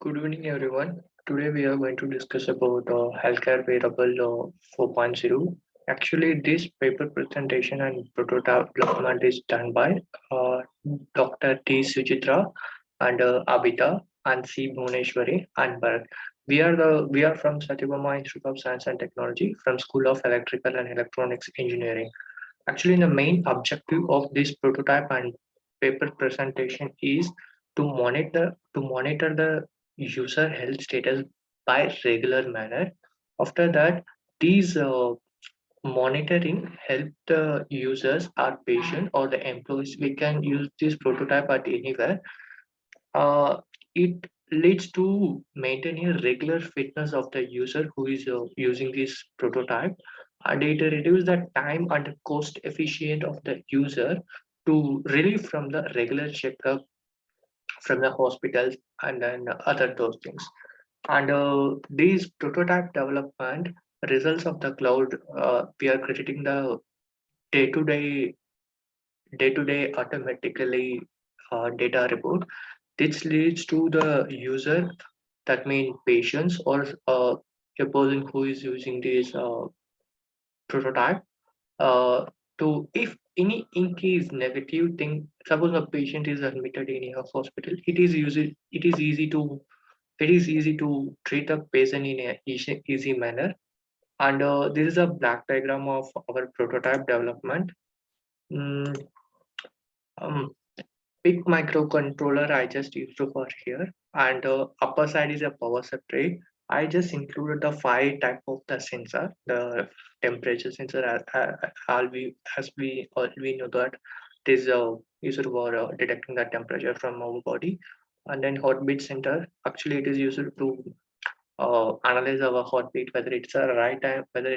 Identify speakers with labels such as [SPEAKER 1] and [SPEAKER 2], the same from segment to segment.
[SPEAKER 1] Good evening, everyone. Today we are going to discuss about healthcare wearable 4.0. Actually, this paper presentation and prototype development is done by uh, Dr. T. Suchitra and Abhita and C. Bhuneshwari and Bharat. We are from Satyabama Institute of Science and Technology from School of Electrical and Electronics Engineering. Actually, the main objective of this prototype and paper presentation is to monitor the user health status by regular manner. After that, these monitoring help the users, our patient or the employees. We can use this prototype at anywhere. It leads to maintaining a regular fitness of the user who is using this prototype, and it reduces the time and the cost efficient of the user to relieve from the regular checkup from the hospitals and then other those things. And these prototype development results of the cloud, we are creating the day-to-day day-to-day automatically data report. This leads to the user, that means patients or a person who is using this prototype, uh, to if any in case negative thing, suppose a patient is admitted in a hospital, it is easy to treat a patient in a easy manner. And this is a black diagram of our prototype development. Mm, um, Big microcontroller I just used for here, and upper side is a power supply. I just included the five type of the sensor, the temperature sensor, as we know that it is used for detecting the temperature from our body, and then heartbeat sensor. Actually, it is used to analyze our heartbeat, whether it's a right time, whether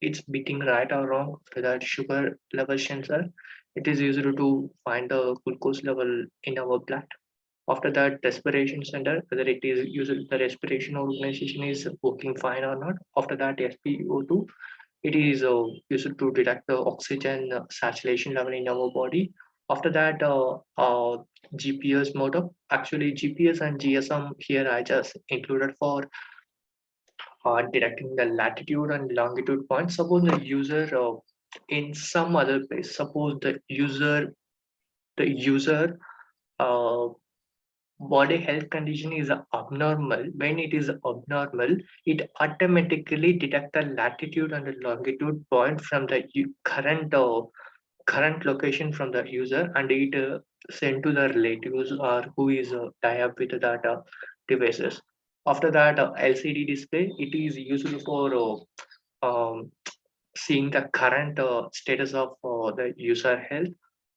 [SPEAKER 1] it's beating right or wrong, whether it's sugar level sensor. It is used to find the glucose level in our blood. After that, respiration center, whether it is used the respiration organization is working fine or not. After that, SpO2, it is used to detect the oxygen saturation level in our body. After that, GPS modem. Actually, GPS and GSM here I just included for detecting the latitude and longitude points. Suppose the user in some other place. Suppose the user uh, body health condition is abnormal. When it is abnormal, it automatically detect the latitude and the longitude point from the current location from the user, and it sent to the relatives or who is tie up with that devices. After that, LCD display, it is used for seeing the current status of the user health.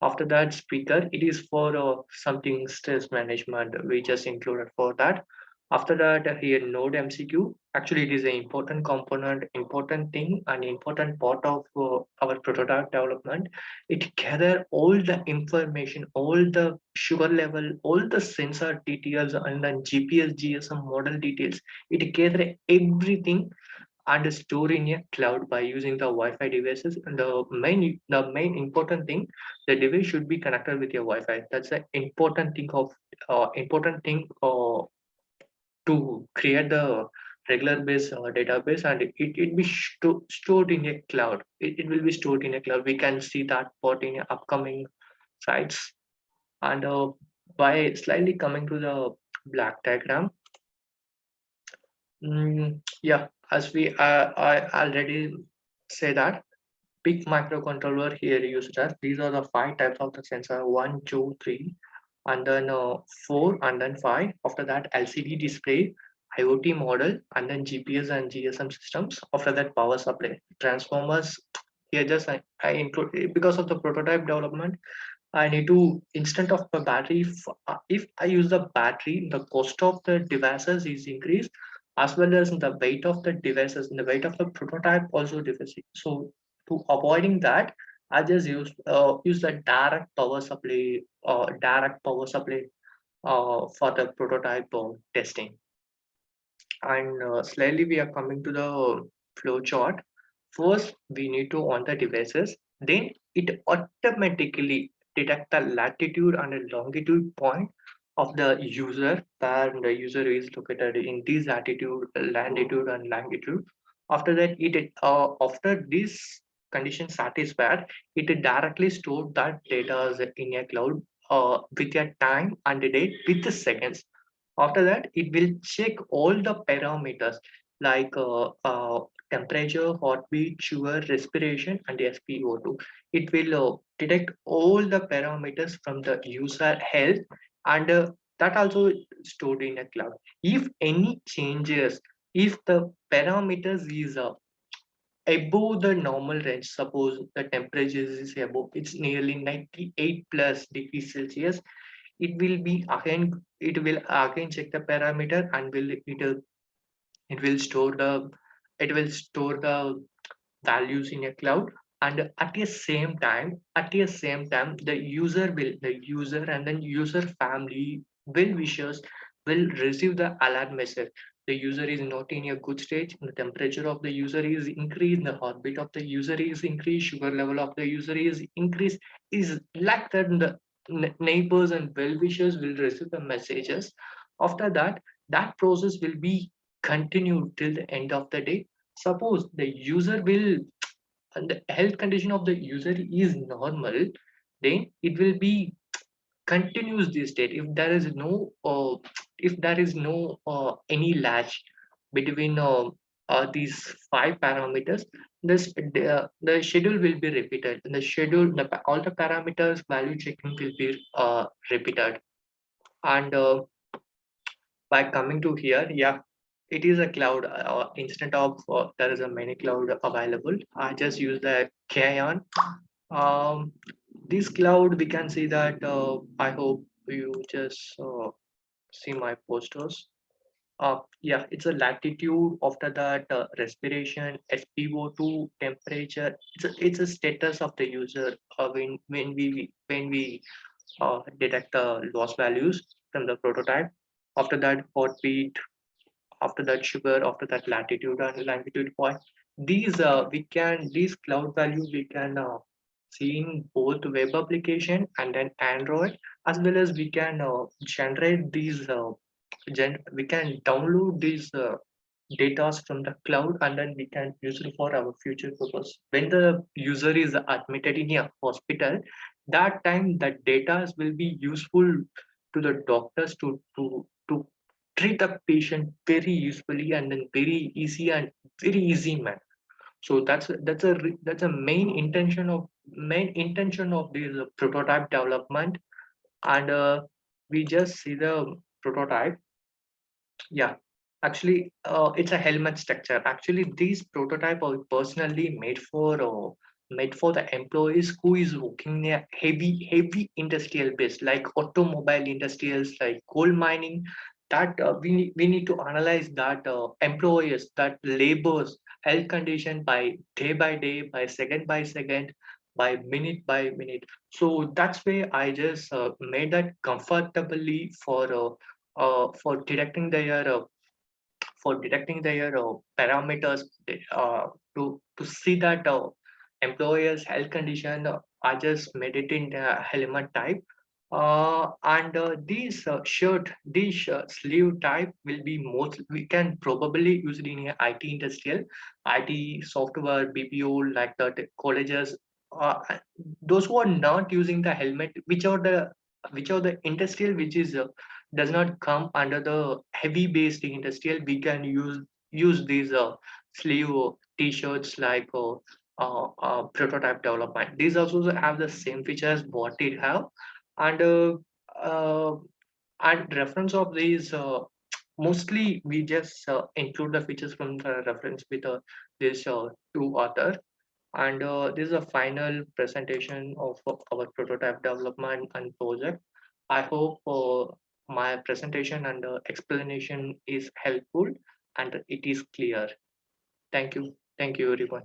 [SPEAKER 1] After that, speaker, it is for something stress management. We just included for that. After that, here node MCQ. Actually, it is an important component, important thing, and important part of our prototype development. It gather all the information, all the sugar level, all the sensor details, and then GPS, GSM model details. It gather everything and store in a cloud by using the Wi-Fi devices. And the main important thing, the device should be connected with your Wi-Fi. That's the important thing to create the regular base database, and it be stored in a cloud. It will be stored in a cloud. We can see that part in upcoming sites. And by slightly coming to the black diagram, yeah, as I already say that big microcontroller here used as these are the five types of the sensor: one, two, three, and then four, and then five. After that, LCD display, IoT model, and then GPS and GSM systems. After that, power supply, transformers. Here, just I include because of the prototype development. I need to instant of the battery. If I use the battery, the cost of the devices is increased, as well as the weight of the devices and the weight of the prototype also decreases. So to avoiding that, I just use the direct power supply for the prototype testing. And slightly we are coming to the flow chart. First, we need to on the devices. Then it automatically detect the latitude and the longitude point of the user, where the user is located in this latitude, latitude, and longitude. After that, after this condition satisfied, it directly stored that data in a cloud with a time and a date with the seconds. After that, it will check all the parameters like temperature, heartbeat, sugar, respiration, and SpO2. It will detect all the parameters from the user health, and that also stored in a cloud. If any changes, if the parameters is above the normal range, suppose the temperature is above, it's nearly 98 plus degrees Celsius, it will again check the parameter and it will store the values in a cloud. And at the same time the user and then user family will wishes will receive the alert message. The user is not in a good stage, the temperature of the user is increased, the heartbeat of the user is increased, sugar level of the user is increased, is like that. The neighbors and well wishers will receive the messages. After that, that process will be continued till the end of the day. Suppose the user will and the health condition of the user is normal, then it will be continues this state. If there is no any latch between these five parameters, the schedule will be repeated. The schedule, all the parameters value checking will be repeated. And by coming to here, yeah, it is a cloud. Instead of there is a many cloud available, I just use the Kayan. Um, this cloud, we can see that. I hope you just see my posters. Yeah, it's a latitude. After that, respiration, SpO2, temperature. It's a status of the user when we detect the loss values from the prototype. After that, heartbeat, after that sugar, after that latitude and longitude point. These cloud values we can see in both web application and then Android, as well as we can generate these we can download these data from the cloud, and then we can use it for our future purpose. When the user is admitted in a hospital, that time the data will be useful to the doctors to treat the patient very usefully and then very easy and very easy man. So that's a main intention of this prototype development. And we just see the prototype. Yeah, actually, it's a helmet structure. Actually, these prototype are personally made for the employees who is working in a heavy industrial base, like automobile industrials, like coal mining. That we need to analyze that employers, that laborers health condition by day, by second, by minute. So that's why I just made that comfortably for detecting their parameters to see that employer's health condition are just made it in the element type. And these sleeve type will be most we can probably use it in a IT industrial, IT software, BPO, like that colleges. Those who are not using the helmet, which are the industrial which is does not come under the heavy based industrial, we can use these sleeve t-shirts like prototype development. These also have the same features what it have. And uh, and reference of these mostly we just include the features from the reference with this two author. And this is a final presentation of our prototype development and project. I hope my presentation and explanation is helpful and it is clear. Thank you. Thank you, everyone.